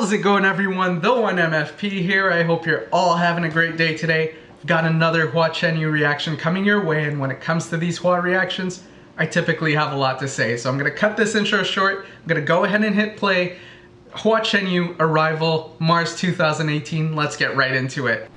How's it going, everyone? The 1MFP here. I hope you're all having a great day today. I've got another Hua Chenyu reaction coming your way, and when it comes to these Hua reactions, I typically have a lot to say. So I'm gonna cut this intro short. I'm gonna go ahead and hit play. Hua Chenyu Arrival, Mars 2018. Let's get right into it.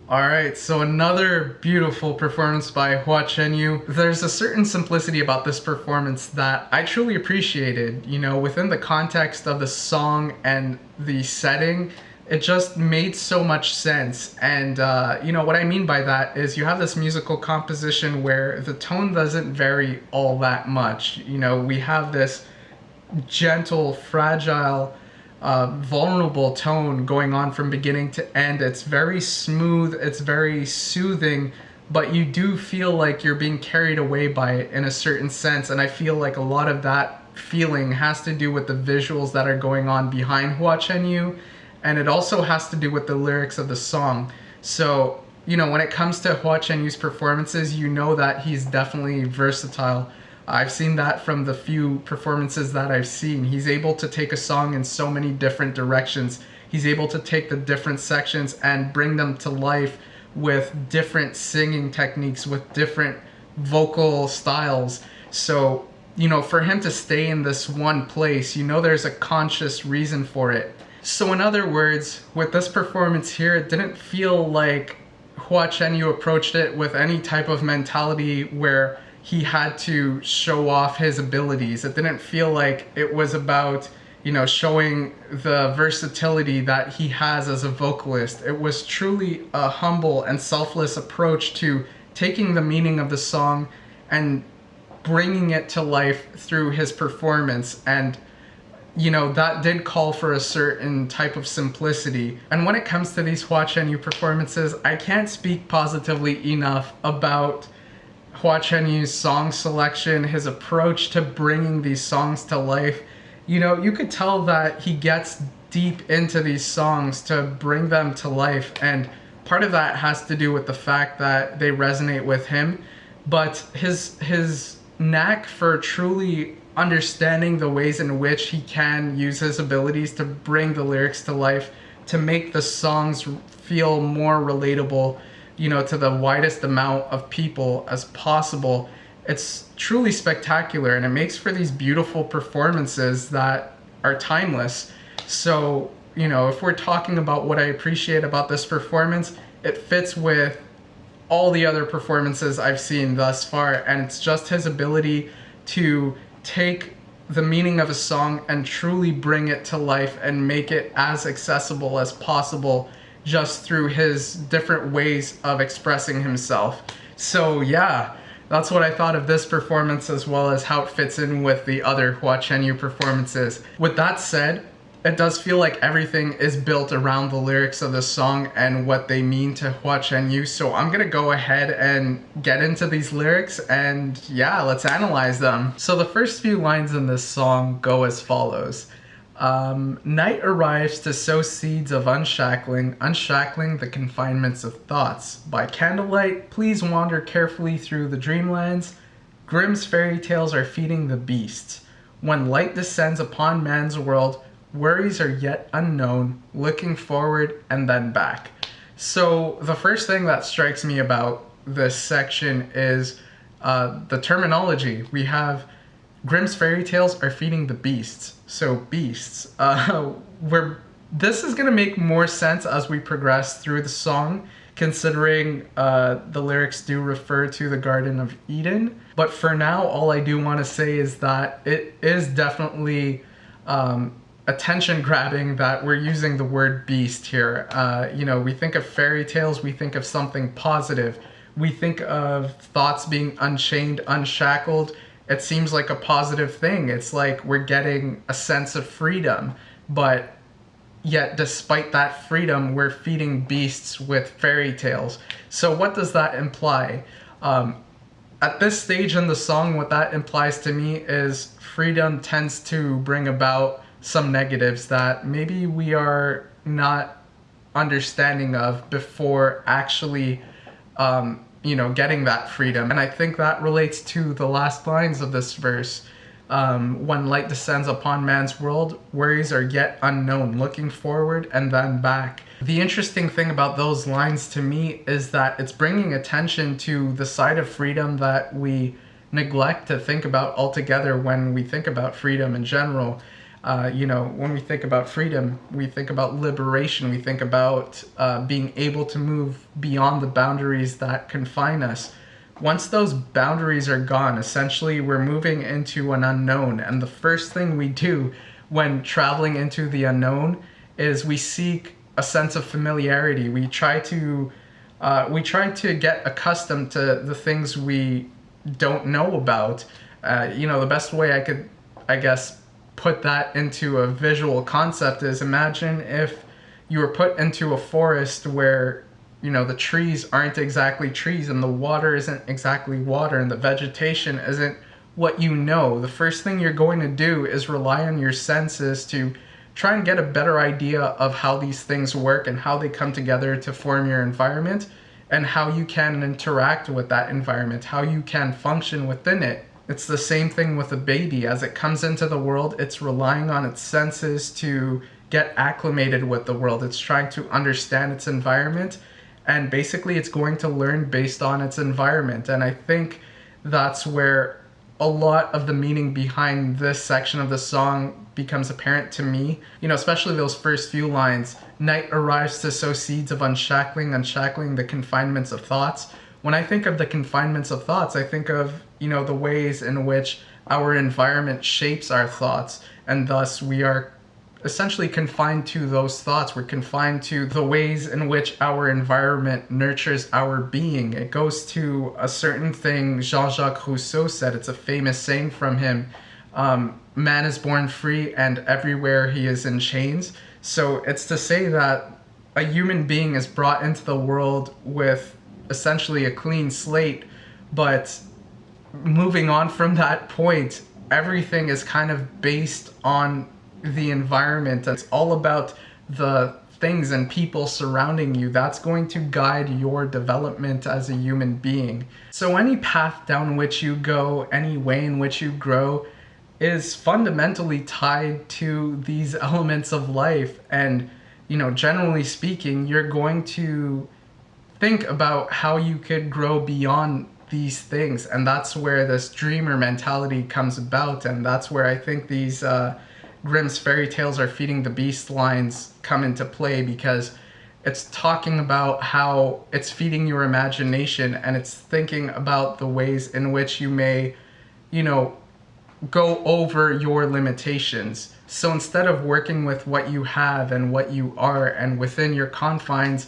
Alright, so another beautiful performance by Hua Chenyu. There's a certain simplicity about this performance that I truly appreciated. You know, within the context of the song and the setting, it just made so much sense. And you know what I mean by that is you have this musical composition where the tone doesn't vary all that much. You know, we have this gentle, fragile, vulnerable tone going on from beginning to end. It's very smooth, it's very soothing, but you do feel like you're being carried away by it in a certain sense. And I feel like a lot of that feeling has to do with the visuals that are going on behind Hua Chenyu, and it also has to do with the lyrics of the song. So, you know, when it comes to Hua Chenyu's performances, you know that he's definitely versatile. I've seen that from the few performances that I've seen. He's able to take a song in so many different directions. He's able to take the different sections and bring them to life with different singing techniques, with different vocal styles. So, you know, for him to stay in this one place, you know there's a conscious reason for it. So in other words, with this performance here, it didn't feel like Hua Chenyu approached it with any type of mentality where he had to show off his abilities. It didn't feel like it was about, you know, showing the versatility that he has as a vocalist. It was truly a humble and selfless approach to taking the meaning of the song and bringing it to life through his performance. And you know, that did call for a certain type of simplicity. And when it comes to these Hua Chenyu performances, I can't speak positively enough about Hua Chenyu's song selection, his approach to bringing these songs to life. You know, you could tell that he gets deep into these songs to bring them to life, and part of that has to do with the fact that they resonate with him, but his knack for truly understanding the ways in which he can use his abilities to bring the lyrics to life, to make the songs feel more relatable, you know, to the widest amount of people as possible. It's truly spectacular, and it makes for these beautiful performances that are timeless. So, you know, if we're talking about what I appreciate about this performance, it fits with all the other performances I've seen thus far, and it's just his ability to take the meaning of a song and truly bring it to life and make it as accessible as possible just through his different ways of expressing himself. So yeah, that's what I thought of this performance, as well as how it fits in with the other Hua Chenyu performances. With that said, it does feel like everything is built around the lyrics of the song and what they mean to Hua Chenyu. So I'm gonna go ahead and get into these lyrics, and yeah, let's analyze them. So the first few lines in this song go as follows. Night arrives to sow seeds of unshackling, unshackling the confinements of thoughts. By candlelight, please wander carefully through the dreamlands. Grimm's fairy tales are feeding the beasts. When light descends upon man's world, worries are yet unknown, looking forward and then back. So the first thing that strikes me about this section is the terminology. We have Grimm's fairy tales are feeding the beasts. So beasts. This is going to make more sense as we progress through the song, considering the lyrics do refer to the Garden of Eden. But for now, all I do want to say is that it is definitely attention grabbing that we're using the word beast here. You know, we think of fairy tales, we think of something positive. We think of thoughts being unchained, unshackled. It seems like a positive thing. It's like we're getting a sense of freedom, but yet despite that freedom, we're feeding beasts with fairy tales. So what does that imply? At this stage in the song, what that implies to me is freedom tends to bring about some negatives that maybe we are not understanding of before actually you know, getting that freedom. And I think that relates to the last lines of this verse. When light descends upon man's world, worries are yet unknown, looking forward and then back. The interesting thing about those lines to me is that it's bringing attention to the side of freedom that we neglect to think about altogether when we think about freedom in general. You know, when we think about freedom, we think about liberation, we think about being able to move beyond the boundaries that confine us. Once those boundaries are gone, essentially we're moving into an unknown, and the first thing we do when traveling into the unknown is we seek a sense of familiarity. We try to get accustomed to the things we don't know about. The best way I could, I guess, put that into a visual concept is, imagine if you were put into a forest where the trees aren't exactly trees, and the water isn't exactly water, and the vegetation isn't what you know. The first thing you're going to do is rely on your senses to try and get a better idea of how these things work and how they come together to form your environment, and how you can interact with that environment, how you can function within it. It's the same thing with a baby. As it comes into the world, it's relying on its senses to get acclimated with the world. It's trying to understand its environment, and basically it's going to learn based on its environment. And I think that's where a lot of the meaning behind this section of the song becomes apparent to me. Especially those first few lines. Night arrives to sow seeds of unshackling the confinements of thoughts. When I think of the confinements of thoughts, I think of, the ways in which our environment shapes our thoughts, and thus we are essentially confined to those thoughts. We're confined to the ways in which our environment nurtures our being. It goes to a certain thing Jean-Jacques Rousseau said. It's a famous saying from him. Man is born free, and everywhere he is in chains. So it's to say that a human being is brought into the world with essentially a clean slate, but moving on from that point, everything is kind of based on the environment. It's all about the things and people surrounding you. That's going to guide your development as a human being. So any path down which you go, any way in which you grow, is fundamentally tied to these elements of life. And generally speaking, you're going to think about how you could grow beyond these things, and that's where this dreamer mentality comes about. And that's where I think these Grimm's fairy tales are feeding the beast lines come into play, because it's talking about how it's feeding your imagination, and it's thinking about the ways in which you may, go over your limitations. So instead of working with what you have and what you are and within your confines,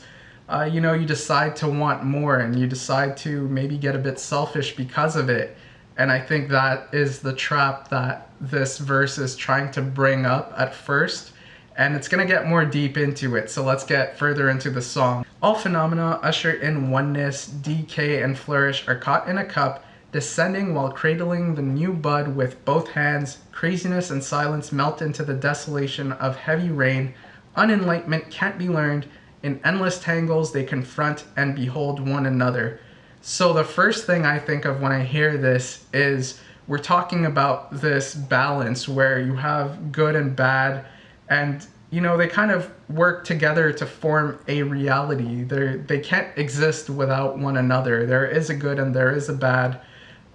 you decide to want more, and you decide to maybe get a bit selfish because of it. And I think that is the trap that this verse is trying to bring up at first, and it's going to get more deep into it. So let's get further into the song. All phenomena usher in oneness, decay and flourish are caught in a cup, descending while cradling the new bud with both hands. Craziness and silence melt into the desolation of heavy rain. Unenlightenment can't be learned. In endless tangles they confront and behold one another. So the first thing I think of when I hear this is we're talking about this balance where you have good and bad, and they kind of work together to form a reality. They can't exist without one another. There is a good and there is a bad.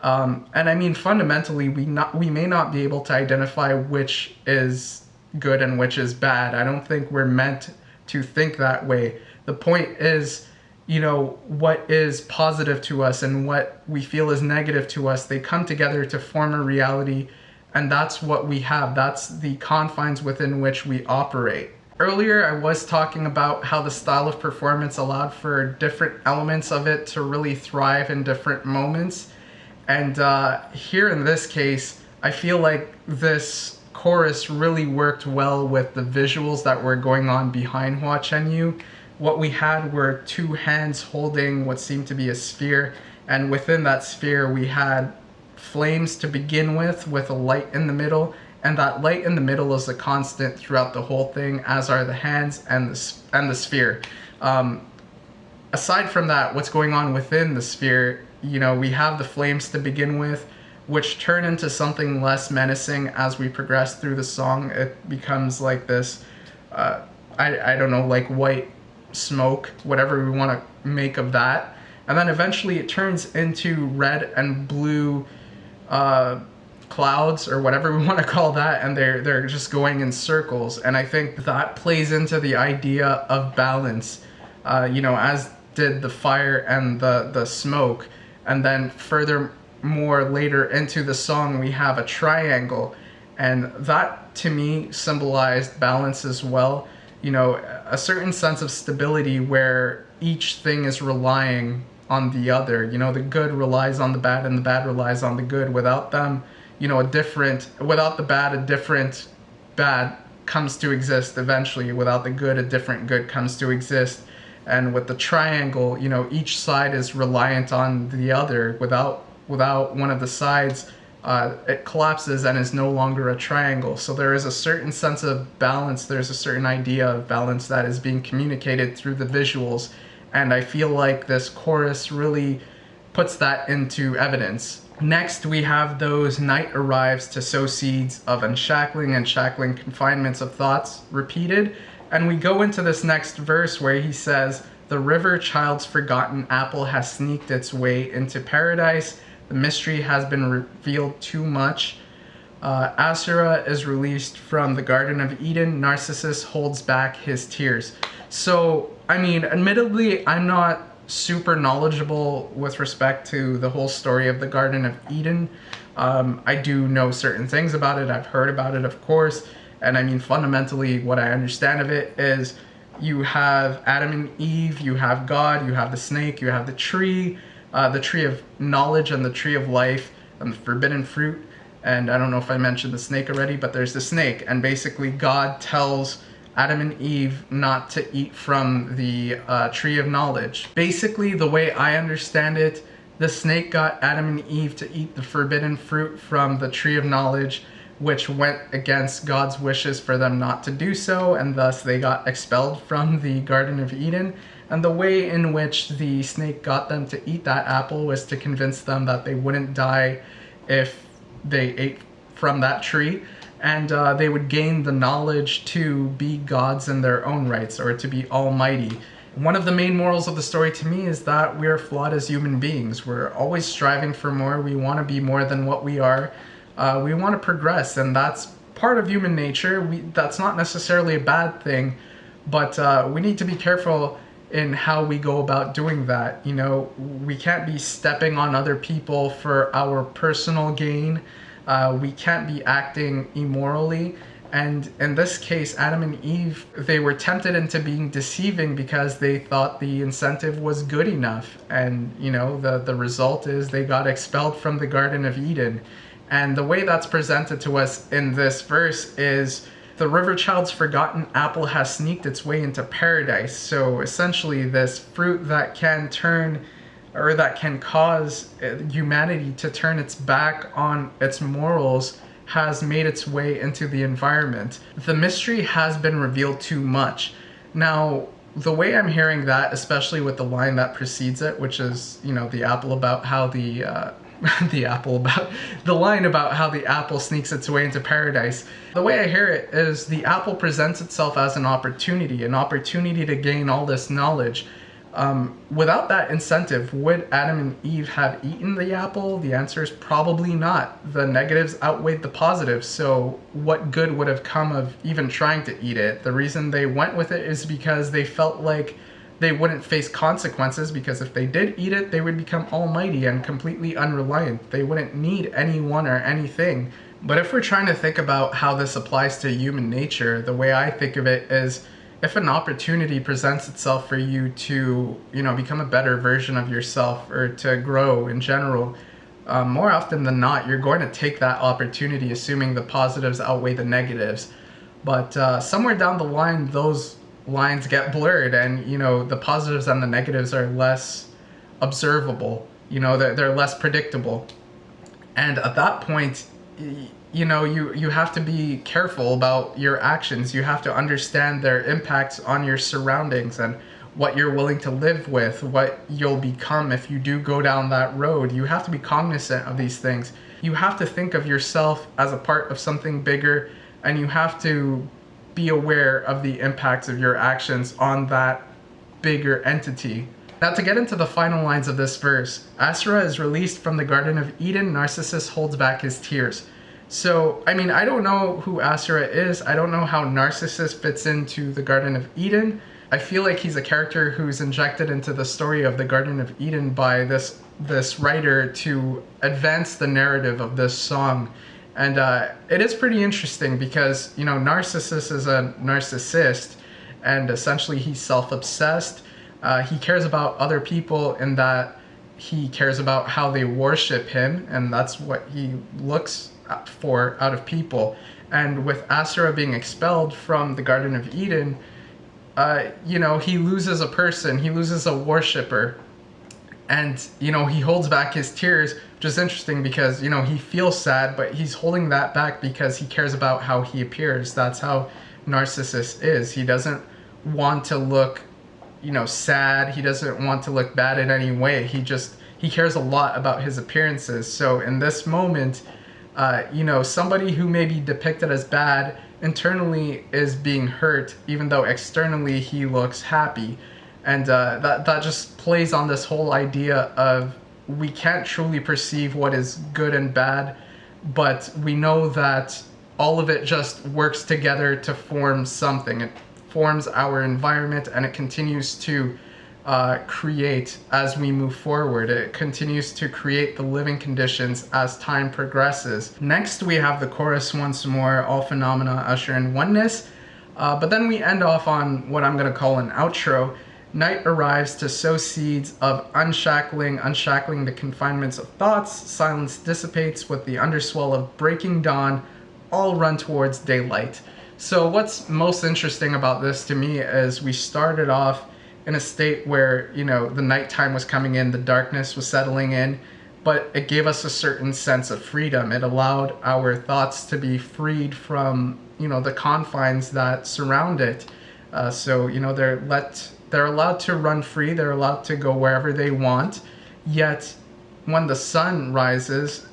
And I mean, fundamentally, we may not be able to identify which is good and which is bad. I don't think we're meant to think that way. The point is, what is positive to us and what we feel is negative to us, they come together to form a reality, and that's what we have. That's the confines within which we operate. Earlier, I was talking about how the style of performance allowed for different elements of it to really thrive in different moments. And here in this case, I feel like this chorus really worked well with the visuals that were going on behind Hua Chenyu. What we had were two hands holding what seemed to be a sphere, and within that sphere we had flames to begin with a light in the middle, and that light in the middle is a constant throughout the whole thing, as are the hands and the sphere. Aside from that, what's going on within the sphere, we have the flames to begin with, which turn into something less menacing as we progress through the song. It becomes like this, I don't know, like white smoke, whatever we want to make of that. And then eventually it turns into red and blue clouds, or whatever we want to call that, and they're just going in circles. And I think that plays into the idea of balance, as did the fire and the smoke. And then furthermore, later into the song, we have a triangle, and that to me symbolized balance as well. a certain sense of stability where each thing is relying on the other. The good relies on the bad and the bad relies on the good. Without them, without the bad, a different bad comes to exist eventually. Without the good, a different good comes to exist. And with the triangle, each side is reliant on the other. Without one of the sides, it collapses and is no longer a triangle. So there is a certain sense of balance. There's a certain idea of balance that is being communicated through the visuals. And I feel like this chorus really puts that into evidence. Next, we have those night arrives to sow seeds of unshackling and shackling confinements of thoughts repeated. And we go into this next verse where he says, the river child's forgotten apple has sneaked its way into paradise. The mystery has been revealed too much. Asura is released from the Garden of Eden. Narcissus holds back his tears. So, admittedly, I'm not super knowledgeable with respect to the whole story of the Garden of Eden. I do know certain things about it. I've heard about it, of course. And fundamentally, what I understand of it is you have Adam and Eve, you have God, you have the snake, you have the tree of knowledge and the tree of life and the forbidden fruit. And I don't know if I mentioned the snake already, but there's the snake. And basically God tells Adam and Eve not to eat from the tree of knowledge. Basically, the way I understand it, the snake got Adam and Eve to eat the forbidden fruit from the tree of knowledge, which went against God's wishes for them not to do so, and thus they got expelled from the Garden of Eden. And the way in which the snake got them to eat that apple was to convince them that they wouldn't die if they ate from that tree, and they would gain the knowledge to be gods in their own rights, or to be almighty. One of the main morals of the story to me is that we are flawed as human beings. We're always striving for more. We want to be more than what we are. We want to progress, and that's part of human nature. That's not necessarily a bad thing, but we need to be careful in how we go about doing that. We can't be stepping on other people for our personal gain. We can't be acting immorally. And in this case, Adam and Eve, they were tempted into being deceiving because they thought the incentive was good enough. And, the result is they got expelled from the Garden of Eden. And the way that's presented to us in this verse is the river child's forgotten apple has sneaked its way into paradise. So essentially this fruit that can turn, or that can cause humanity to turn its back on its morals, has made its way into the environment. The mystery has been revealed too much. Now, the way I'm hearing that, especially with the line that precedes it, which is, the apple about how the line about how the apple sneaks its way into paradise. The way I hear it is the apple presents itself as an opportunity to gain all this knowledge. Without that incentive, would Adam and Eve have eaten the apple? The answer is probably not. The negatives outweighed the positives, so what good would have come of even trying to eat it? The reason they went with it is because they felt like they wouldn't face consequences, because if they did eat it, they would become almighty and completely unreliant. They wouldn't need anyone or anything. But if we're trying to think about how this applies to human nature, the way I think of it is, if an opportunity presents itself for you to, become a better version of yourself, or to grow in general, more often than not, you're going to take that opportunity, assuming the positives outweigh the negatives. But somewhere down the line, those lines get blurred, and the positives and the negatives are less observable. They're less predictable, and at that point, you have to be careful about your actions. You have to understand their impacts on your surroundings and what you're willing to live with, what you'll become if you do go down that road. You have to be cognizant of these things. You have to think of yourself as a part of something bigger, and you have to be aware of the impacts of your actions on that bigger entity. Now, to get into the final lines of this verse, Asura is released from the Garden of Eden. Narcissus holds back his tears. So, I don't know who Asura is. I don't know how Narcissus fits into the Garden of Eden. I feel like he's a character who's injected into the story of the Garden of Eden by this writer to advance the narrative of this song. And it is pretty interesting because, Narcissus is a narcissist, and essentially he's self-obsessed. He cares about other people in that he cares about how they worship him, and that's what he looks for out of people. And with Asura being expelled from the Garden of Eden, he loses a person, he loses a worshiper. And, he holds back his tears, which is interesting because, he feels sad, but he's holding that back because he cares about how he appears. That's how Narcissus is. He doesn't want to look, sad. He doesn't want to look bad in any way. He cares a lot about his appearances. So in this moment, somebody who may be depicted as bad internally is being hurt, even though externally he looks happy. And that just plays on this whole idea of we can't truly perceive what is good and bad, but we know that all of it just works together to form something. It forms our environment, and it continues to create as we move forward. It continues to create the living conditions as time progresses. Next, we have the chorus once more, all phenomena usher in oneness. But then we end off on what I'm going to call an outro. Night arrives to sow seeds of unshackling the confinements of thoughts. Silence dissipates with the underswell of breaking dawn. All run towards daylight. So what's most interesting about this to me is we started off in a state where, the nighttime was coming in, the darkness was settling in, but it gave us a certain sense of freedom. It allowed our thoughts to be freed from, the confines that surround it. So they're allowed to run free, they're allowed to go wherever they want, yet when the sun rises,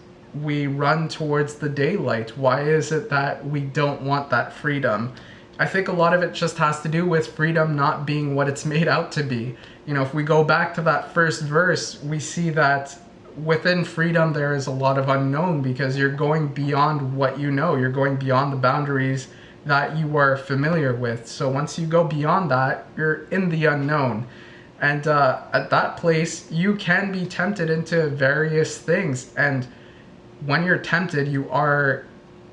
we run towards the daylight. Why is it that we don't want that freedom? I think a lot of it just has to do with freedom not being what it's made out to be. If we go back to that first verse, we see that within freedom there is a lot of unknown, because you're going beyond what you know, you're going beyond the boundaries that you are familiar with. So once you go beyond that, you're in the unknown. And at that place, you can be tempted into various things. And when you're tempted, you are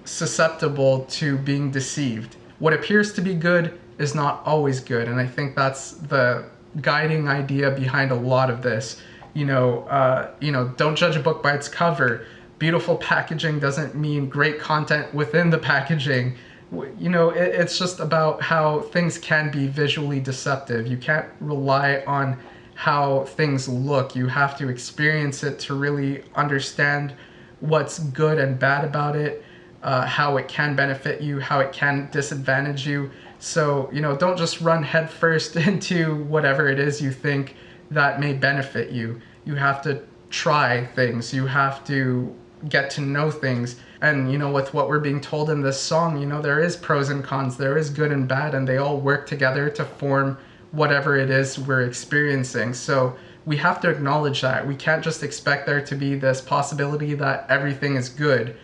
susceptible to being deceived. What appears to be good is not always good. And I think that's the guiding idea behind a lot of this. Don't judge a book by its cover. Beautiful packaging doesn't mean great content within the packaging. It's just about how things can be visually deceptive. You can't rely on how things look. You have to experience it to really understand what's good and bad about it, how it can benefit you, how it can disadvantage you. So, don't just run headfirst into whatever it is you think that may benefit you. You have to try things. You have to get to know things. And, with what we're being told in this song, there is pros and cons, there is good and bad, and they all work together to form whatever it is we're experiencing. So we have to acknowledge that. We can't just expect there to be this possibility that everything is good.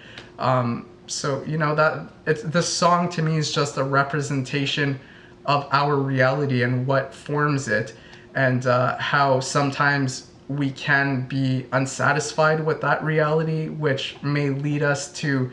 This song to me is just a representation of our reality and what forms it, and how sometimes we can be unsatisfied with that reality, which may lead us to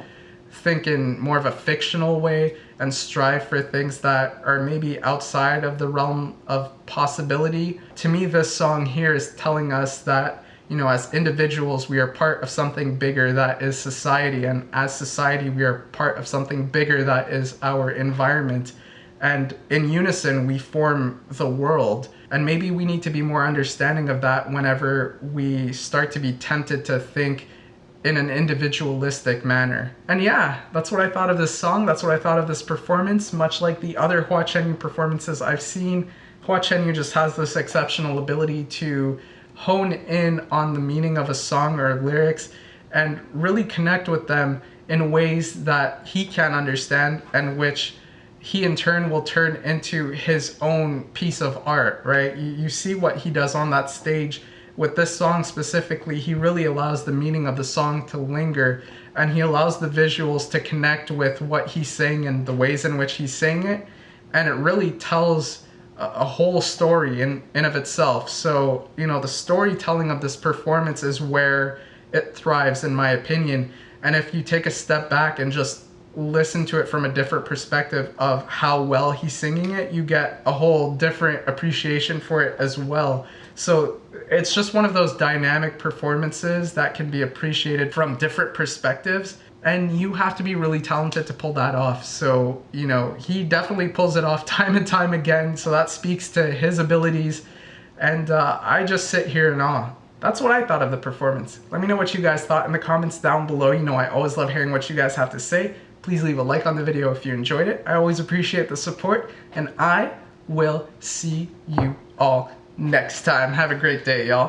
think in more of a fictional way and strive for things that are maybe outside of the realm of possibility. To me, this song here is telling us that, as individuals, we are part of something bigger that is society, and as society, we are part of something bigger that is our environment. And in unison, we form the world. And maybe we need to be more understanding of that whenever we start to be tempted to think in an individualistic manner. And yeah, that's what I thought of this song. That's what I thought of this performance. Much like the other Hua Chenyu performances I've seen, Hua Chenyu just has this exceptional ability to hone in on the meaning of a song or lyrics and really connect with them in ways that he can understand, and which he in turn will turn into his own piece of art, right? You see what he does on that stage. With this song specifically, he really allows the meaning of the song to linger, and he allows the visuals to connect with what he's saying and the ways in which he's saying it, and it really tells a whole story in of itself. So, the storytelling of this performance is where it thrives, in my opinion. And if you take a step back and just listen to it from a different perspective of how well he's singing it, you get a whole different appreciation for it as well. So it's just one of those dynamic performances that can be appreciated from different perspectives, and you have to be really talented to pull that off. So, you know, he definitely pulls it off time and time again, so that speaks to his abilities, and I just sit here in awe. That's what I thought of the performance. Let me know what you guys thought in the comments down below. You know, I always love hearing what you guys have to say. Please leave a like on the video if you enjoyed it. I always appreciate the support, and I will see you all next time. Have a great day, y'all.